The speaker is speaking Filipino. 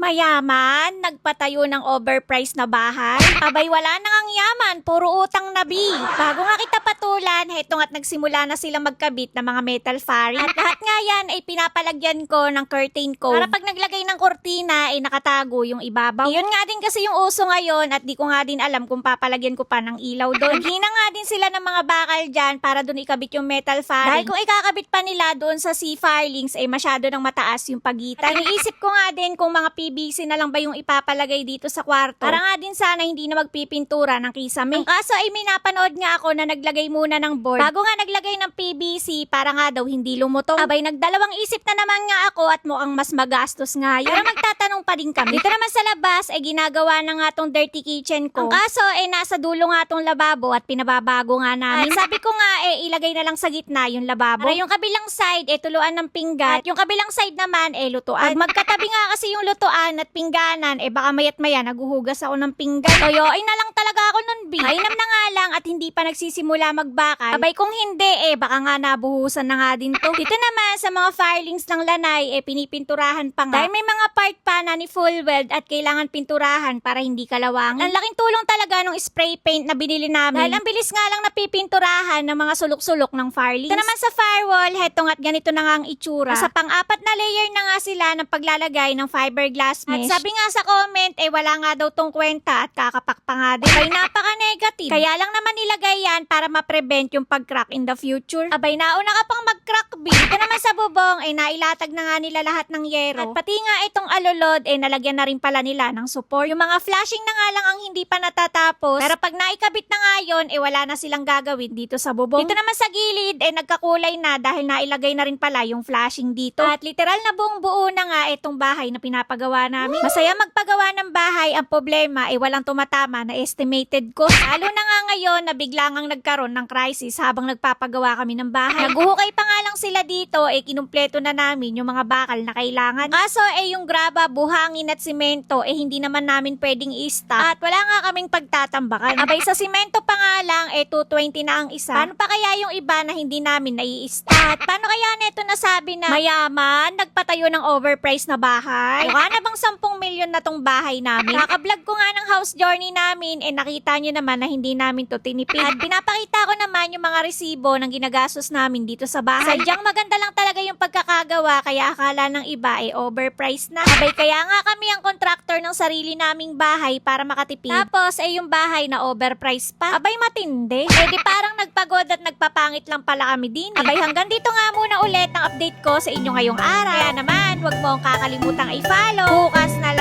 Mayaman, nagpatayo ng overpriced na bahay. Abay wala nang ang yaman, puro utang na bi. Bago nga kita patulan, heto nga't nagsimula na silang magkabit ng mga metal faring. At lahat nga yan ay pinapalagyan ko ng curtain code. Para pag naglagay ng kortina ay nakatago yung ibabaw. Yun nga din kasi yung uso ngayon at di ko nga din alam kung papalagyan ko pa ng ilaw doon. Naghina nga din sila ng mga bakal dyan para doon ikabit yung metal faring. Dahil kung ikakabit pa nila doon sa C-filings ay masyado nang mataas yung pagitan. At iniisip ko nga din kung mga PVC na lang ba yung ipapalagay dito sa kwarto. Para nga din sana hindi na magpipintura ng kisame. Ang kaso ay may napanood nga ako na naglagay muna ng board bago nga naglagay ng PVC para nga daw hindi lumutong. Abay nagdalawang isip na naman nga ako at mukhang mas magastos nga yun. Pero magtatanong pa din kami. Dito naman sa labas ay ginagawa na nga tong dirty kitchen ko. Ang kaso ay nasa dulo nga tong lababo at pinababago nga namin. At sabi ko nga ilagay na lang sa gitna yung lababo. Para yung kabilang side tuluan ng pinggan at yung kabilang side naman lutuan. At magkatabi nga kasi yung lutuan at pingganan baka mayat maya naguhugas ako ng pinggan. Toyoin na lang talaga ako nun bi. Mainam na nga lang at hindi pa nagsisimula magbakal. Abay kung hindi baka nga nabuhusan na nga din to. Dito naman sa mga firelings ng lanay pinipinturahan pa nga. Dahil may mga part pa na ni full weld at kailangan pinturahan para hindi kalawangin. Ang laking tulong talaga ng spray paint na binili namin. Dahil ang bilis nga lang napipinturahan ng mga sulok-sulok ng firelings. Ito naman sa firewall, heto nga't ganito na nga ang itsura. Sa pang-apat na layer na nga sila ng paglalagay ng fiberglass mesh. At sabi nga sa comment wala nga daw tong kwenta at kakapak pa nga din. Abay napaka-negative. Kaya lang naman nilagay yan para ma-prevent yung pag-crack in the future. Abay nauna ka pang mag-crack bi. Ito naman sa bubong nailatag na nga nila lahat ng yero. At pati nga itong alulod nalagyan na rin pala nila ng support. Yung mga flashing na nga lang ang hindi pa natatapos. Pero pag naikabit na nga yun wala na silang gagawin dito sa bubong. Dito naman sa gilid nagkakulay na dahil nailagay na rin pala yung flashing dito. At literal na buong buo na nga itong bahay na pinapagawa namin. Masaya magpagawa ng bahay, ang problema walang tumatama na estimated cost. Lalo na nga ngayon na bigla ngang nagkaroon ng crisis habang nagpapagawa kami ng bahay. Naguhukay pa nga lang sila dito kinumpleto na namin yung mga bakal na kailangan. Kaso yung graba, buhangin at simento hindi naman namin pwedeng i-stop. At wala nga kaming pagtatambakan. Abay sa simento pa nga lang 220 na ang isa. Paano pa kaya yung iba na hindi namin nai-stop? At paano kaya neto nasabi na mayaman, nagpatayo ng overpriced na bahay? Mukha na bang 10 milyon na tong bahay namin? Kakablog ko nga ng house journey namin nakita nyo naman na hindi namin to tinipid. At pinapakita ko naman yung mga resibo ng ginagastos namin dito sa bahay. Sadyang maganda lang talaga yung pagkakagawa kaya akala ng iba overpriced na. Abay kaya nga kami ang contractor ng sarili naming bahay para makatipid. Tapos yung bahay na overpriced pa. Abay matindi. Di parang nagpagod at nagpapangit lang pala kami din. Abay hanggang dito nga muna ulit ang update ko sa inyo ngayong araw. Kaya naman, wag mo akong kakalimutang i-follow. Bukas na